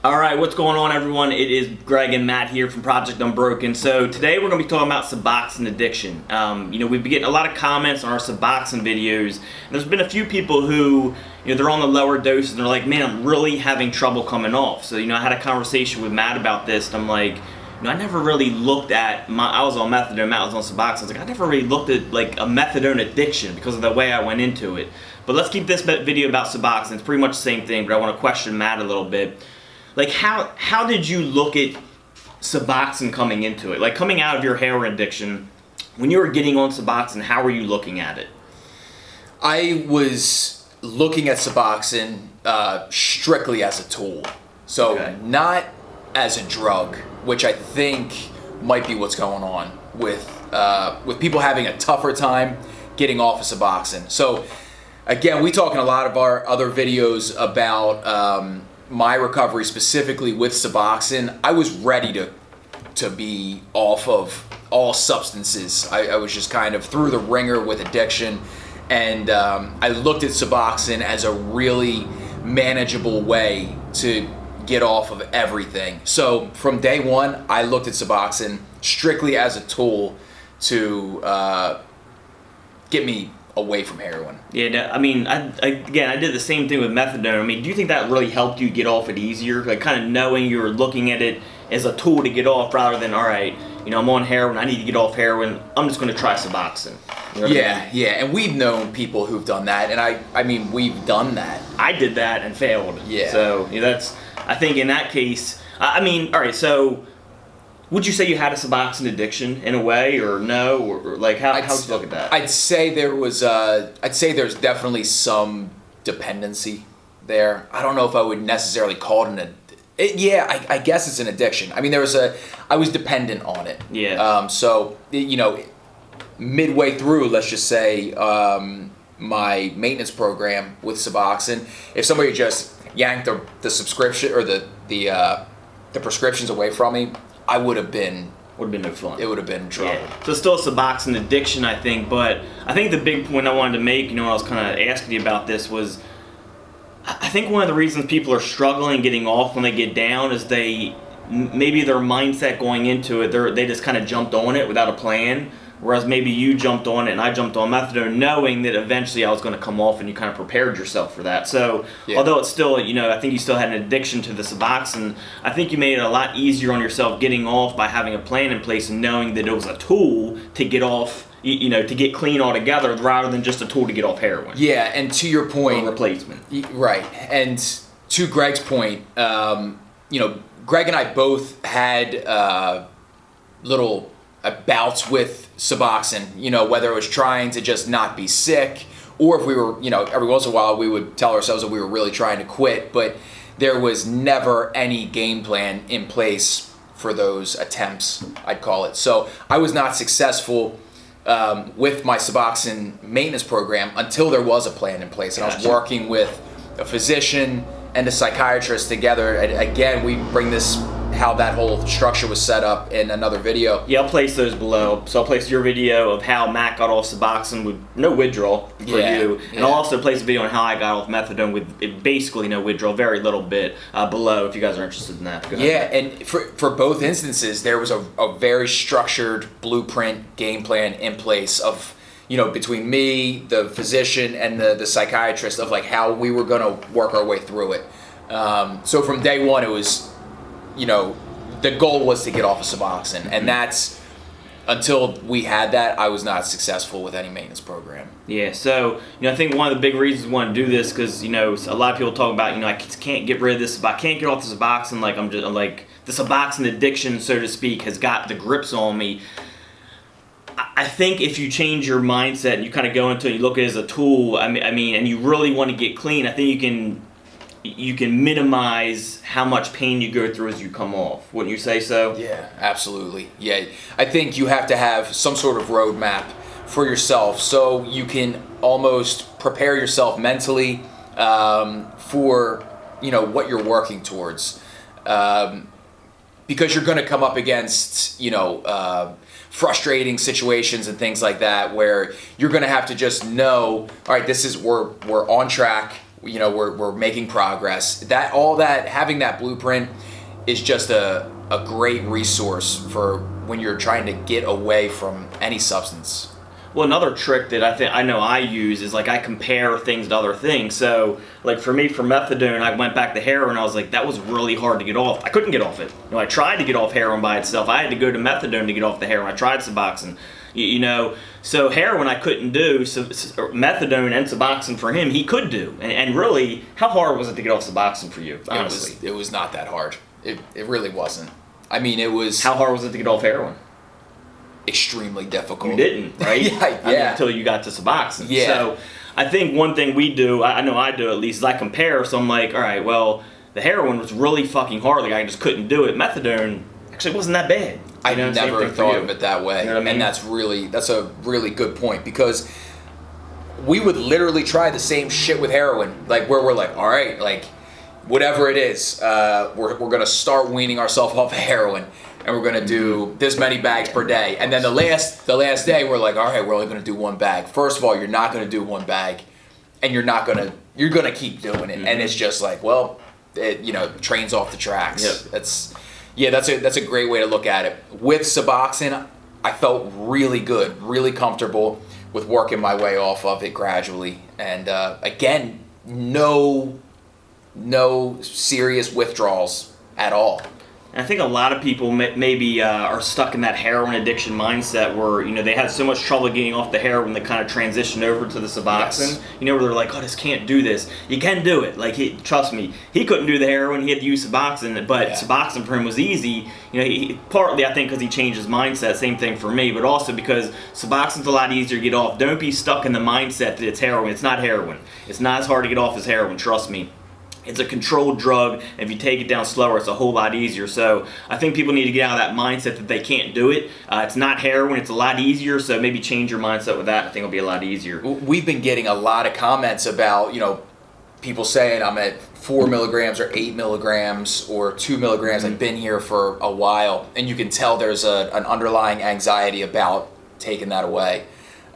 All right, what's going on, everyone? It is Greg and Matt here from Project Unbroken. So today we're going to be talking about Suboxone Addiction. We've been getting a lot of comments on our Suboxone videos. And there's been a few people who, they're on the lower doses and they're like, man, I'm really having trouble coming off. So, I had a conversation with Matt about this, and I'm like, I never really looked at I was on methadone, Matt was on Suboxone. I was like, I never really looked at like a methadone addiction because of the way I went into it. But let's keep this video about Suboxone. It's pretty much the same thing, but I want to question Matt a little bit. Like, how did you look at Suboxone coming into it? Like, coming out of your heroin addiction, when you were getting on Suboxone, how were you looking at it? I was looking at Suboxone strictly as a tool. So not as a drug, which I think might be what's going on with people having a tougher time getting off of Suboxone. So again, we talk in a lot of our other videos about my recovery specifically with Suboxone. I was ready to be off of all substances. I was just kind of through the ringer with addiction, and I looked at Suboxone as a really manageable way to get off of everything. So from day one, I looked at Suboxone strictly as a tool to get me away from heroin. Yeah, I did the same thing with methadone. Do you think that really helped you get off it easier? Like, kind of knowing you were looking at it as a tool to get off rather than, all right, I'm on heroin, I need to get off heroin, I'm just going to try Suboxone. Yeah, and we've known people who've done that, and we've done that. I did that and failed. Yeah. So, that's, I think in that case, all right, so would you say you had a Suboxone addiction in a way, or no, or like how would you look at that? I'd say there's definitely some dependency there. I don't know if I would necessarily call it I guess it's an addiction. I was dependent on it. Yeah. So midway through, let's just say, my maintenance program with Suboxone, if somebody just yanked the subscription or the prescriptions away from me, I would have been no fun. It would have been trouble. Yeah. So still a Suboxone addiction, I think. But I think the big point I wanted to make, when I was kind of asking you about this, was I think one of the reasons people are struggling getting off when they get down is maybe their mindset going into it, they just kind of jumped on it without a plan. Whereas maybe you jumped on it and I jumped on methadone knowing that eventually I was going to come off, and you kind of prepared yourself for that. So although it's still, I think you still had an addiction to the Suboxone, I think you made it a lot easier on yourself getting off by having a plan in place and knowing that it was a tool to get off, to get clean altogether rather than just a tool to get off heroin. Yeah, and to your point. Or replacement. Right. And to Greg's point, Greg and I both had little bouts with Suboxone, whether it was trying to just not be sick, or if we were, every once in a while we would tell ourselves that we were really trying to quit, but there was never any game plan in place for those attempts, I'd call it. So I was not successful with my Suboxone maintenance program until there was a plan in place, and I was working with a physician and a psychiatrist together. And again, we bring this, how that whole structure was set up, in another video. Yeah, I'll place those below. So I'll place your video of how Matt got off Suboxone with no withdrawal for you. And I'll also place a video on how I got off methadone with basically no withdrawal, very little bit, below if you guys are interested in that. Yeah, and for both instances, there was a very structured blueprint game plan in place of, between me, the physician, and the psychiatrist, of like how we were going to work our way through it. So from day one, it was, the goal was to get off of Suboxone, and that's, until we had that, I was not successful with any maintenance program. Yeah, so, I think one of the big reasons we want to do this, because, a lot of people talk about, I can't get rid of this, I can't get off the Suboxone, I'm like, the Suboxone addiction, so to speak, has got the grips on me. I think if you change your mindset and you kind of go into it, you look at it as a tool, and you really want to get clean, I think you can minimize how much pain you go through as you come off. Wouldn't you say so? Yeah, absolutely. Yeah, I think you have to have some sort of roadmap for yourself so you can almost prepare yourself mentally for what you're working towards. Because you're going to come up against frustrating situations and things like that, where you're going to have to just know, all right, we're on track. we're making progress. Having that blueprint is just a great resource for when you're trying to get away from any substance. Well, another trick that I know I use is like I compare things to other things. So like for me, for methadone, I went back to heroin. I was like, that was really hard to get off. I couldn't get off it. I tried to get off heroin by itself. I had to go to methadone to get off the heroin. I tried Suboxone. So heroin I couldn't do. So methadone and Suboxone for him, he could do. And really, how hard was it to get off Suboxone for you? Honestly, it was not that hard. It really wasn't. I mean, it was. How hard was it to get off heroin? Extremely difficult. You didn't, right? yeah. Until you got to Suboxone. Yeah. So I think one thing we do, I know I do at least, is I compare. So I'm like, all right, well, the heroin was really fucking hard. Like I just couldn't do it. Methadone actually wasn't that bad. I never thought of it that way. You know what I mean? And that's a really good point, because we would literally try the same shit with heroin. Like where we're like, all right, like whatever it is, we're gonna start weaning ourselves off of heroin. And we're gonna do this many bags per day, and then the last day we're like, all right, we're only gonna do one bag. First of all, you're not gonna do one bag, and you're gonna keep doing it, and it's just like, well, trains off the tracks. Yep. That's a great way to look at it. With Suboxone, I felt really good, really comfortable with working my way off of it gradually, and again, no serious withdrawals at all. And I think a lot of people maybe are stuck in that heroin addiction mindset where, they had so much trouble getting off the heroin they kind of transitioned over to the Suboxone. Yes. Where they're like, oh, this can't do this. You can do it. Like, trust me, he couldn't do the heroin. He had to use Suboxone, but Suboxone for him was easy. Partly, I think, because he changed his mindset. Same thing for me, but also because Suboxone's a lot easier to get off. Don't be stuck in the mindset that it's heroin. It's not heroin. It's not as hard to get off as heroin, trust me. It's a controlled drug. If you take it down slower, it's a whole lot easier. So I think people need to get out of that mindset that they can't do it. It's not heroin. It's a lot easier. So maybe change your mindset with that. I think it'll be a lot easier. We've been getting a lot of comments about, people saying I'm at 4 milligrams or 8 milligrams or 2 milligrams. I've been here for a while. And you can tell there's an underlying anxiety about taking that away.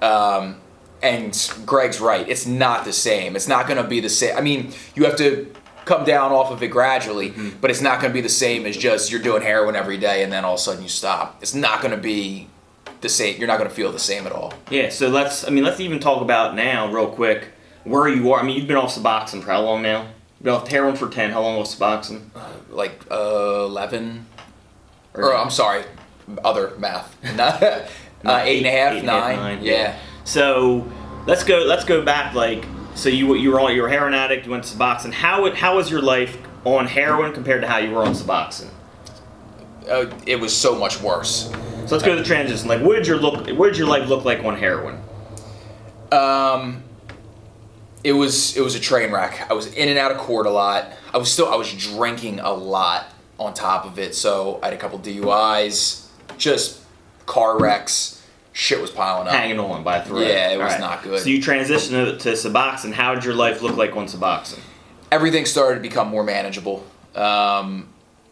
And Greg's right. It's not the same. It's not going to be the same. I mean, you have to come down off of it gradually, but it's not going to be the same as just you're doing heroin every day and then all of a sudden you stop. It's not going to be the same. You're not going to feel the same at all. Yeah, so let's even talk about now real quick where you are. I mean, you've been off Suboxone for how long now? You've been off heroin for 10. How long off Suboxone? 11. Or I'm sorry, other math. 8.5, 9. Yeah. So let's go back. Like, so you were a heroin addict. You went to Suboxone. How was your life on heroin compared to how you were on Suboxone? It was so much worse. So let's go to the transition. Like, what did your life look like on heroin? It was a train wreck. I was in and out of court a lot. I was drinking a lot on top of it. So I had a couple DUIs, just car wrecks. Shit was piling up. Hanging on by a thread. Yeah, it was not good. So you transitioned to Suboxone. How did your life look like on Suboxone? Everything started to become more manageable. I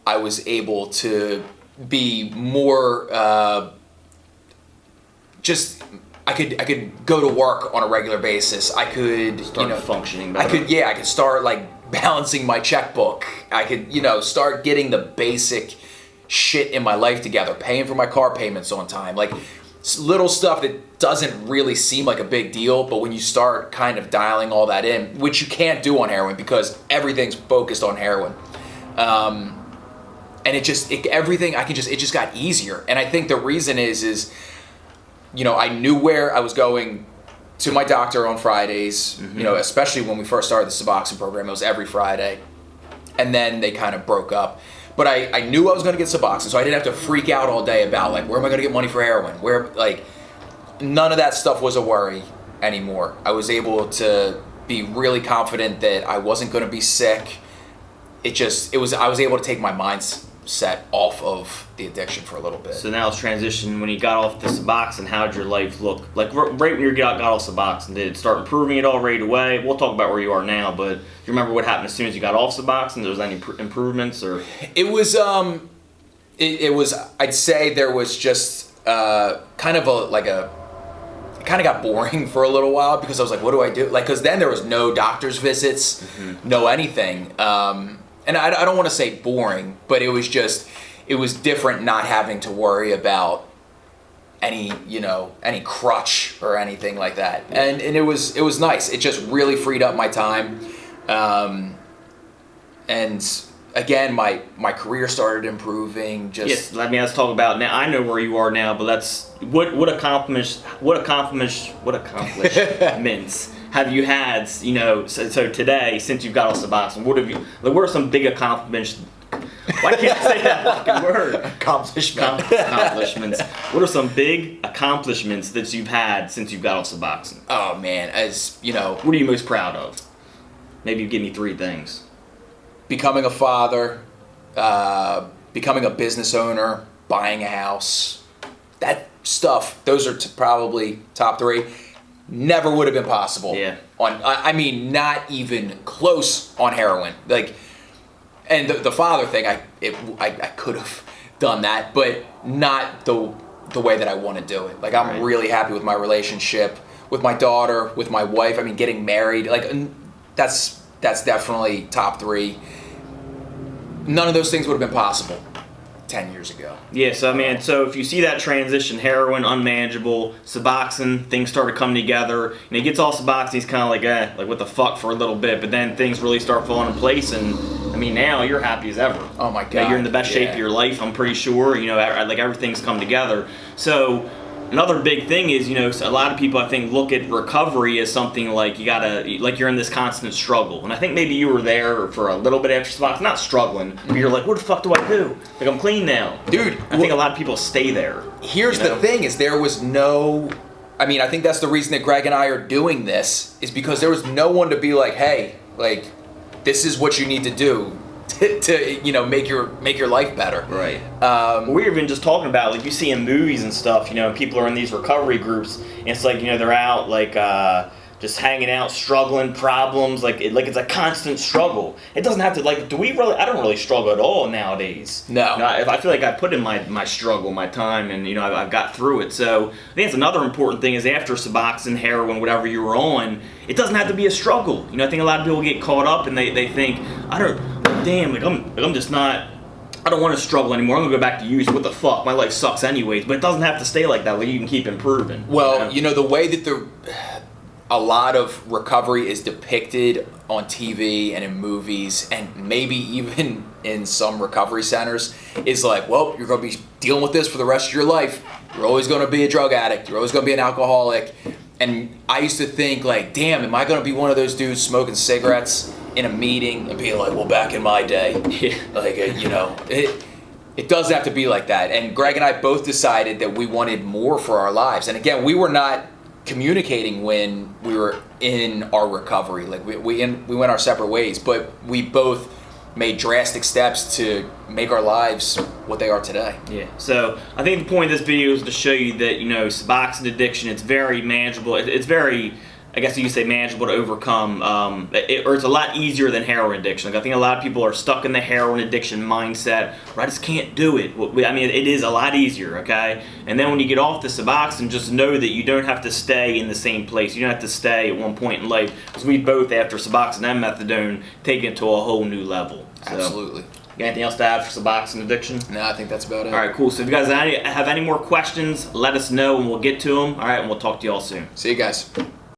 was able to be more I could go to work on a regular basis. I could start functioning better. I could start like balancing my checkbook. I could start getting the basic shit in my life together, paying for my car payments on time, like little stuff that doesn't really seem like a big deal, but when you start kind of dialing all that in, which you can't do on heroin because everything's focused on heroin, and it just got easier. And I think the reason is I knew where I was going to my doctor on Fridays, especially when we first started the Suboxone program. It was every Friday, and then they kind of broke up. But I knew I was going to get Suboxone, so I didn't have to freak out all day about, like, where am I going to get money for heroin? None of that stuff was a worry anymore. I was able to be really confident that I wasn't going to be sick. I was able to take my mindset off of the addiction for a little bit. So now let's transition. When you got off the Suboxone, how did your life look? Like, right when you got off Suboxone, did it start improving at all right away? We'll talk about where you are now, but do you remember what happened as soon as you got off Suboxone? Was there any improvements? Or it was I'd say there was just kind of it kind of got boring for a little while because I was like, what do I do? Like, because then there was no doctor's visits, no anything. And I don't want to say boring, but it was different not having to worry about any crutch or anything like that. And it was nice. It just really freed up my time. And again, my career started improving. Yes, let's talk about now. I know where you are now, but what accomplishments have you had? So today, since you've got off Suboxone, what are some big accomplishments? Why can't I say that fucking word? Accomplishments. What are some big accomplishments that you've had since you've got off Suboxone? Oh man, what are you most proud of? Maybe give me 3 things. Becoming a father, becoming a business owner, buying a house, that stuff. Those are probably top 3. Never would have been possible. Yeah. Not even close on heroin. Like, and the father thing, I could have done that, but not the way that I want to do it. Like, I'm really happy with my relationship with my daughter, with my wife. I mean, getting married, like, that's definitely top 3. None of those things would have been possible 10 years ago. Yeah, so if you see that transition, heroin, unmanageable, Suboxone, things started coming together, and he gets off Suboxone, he's kind of like what the fuck for a little bit, but then things really start falling in place, and now you're happy as ever. Oh my God. You're in the best shape of your life, I'm pretty sure, like everything's come together. So another big thing is, a lot of people I think look at recovery as something like you're in this constant struggle. And I think maybe you were there for a little bit after Suboxone, not struggling, but you're like, what the fuck do I do? Like, I'm clean now. Dude. I think a lot of people stay there. Here's the thing is there was no, I think that's the reason that Greg and I are doing this, is because there was no one to be like, hey, like, this is what you need to do to make your life better. Right. We're even just talking about, like, you see in movies and stuff, and people are in these recovery groups, and it's like, they're out, like, just hanging out, struggling, problems, like it's a constant struggle. It doesn't have to, like, I don't really struggle at all nowadays. No. I feel like I put in my struggle, my time, and, I've got through it. So I think that's another important thing is after Suboxone, heroin, whatever you were on, it doesn't have to be a struggle. I think a lot of people get caught up and they think, I'm just not, I don't want to struggle anymore. I'm going to go back to use. What the fuck? My life sucks anyways. But it doesn't have to stay like that. Like, you can keep improving. Well, the way that a lot of recovery is depicted on TV and in movies, and maybe even in some recovery centers, is like, well, you're going to be dealing with this for the rest of your life. You're always going to be a drug addict. You're always going to be an alcoholic. And I used to think, like, damn, am I going to be one of those dudes smoking cigarettes in a meeting and being like, well, back in my day, like, it doesn't have to be like that. And Greg and I both decided that we wanted more for our lives. And again, we were not communicating when we were in our recovery. Like, we went our separate ways, but we both made drastic steps to make our lives what they are today. Yeah. So I think the point of this video is to show you that, Suboxone addiction, it's very manageable. It's very, I guess you could say, manageable to overcome, or it's a lot easier than heroin addiction. Like, I think a lot of people are stuck in the heroin addiction mindset, where I just can't do it. It is a lot easier, okay? And then when you get off the Suboxone, just know that you don't have to stay in the same place. You don't have to stay at one point in life, because we both, after Suboxone and methadone, take it to a whole new level. So, absolutely. You got anything else to add for Suboxone addiction? No, I think that's about it. All right, cool. So if you guys have any more questions, let us know and we'll get to them. All right, and we'll talk to you all soon. See you guys.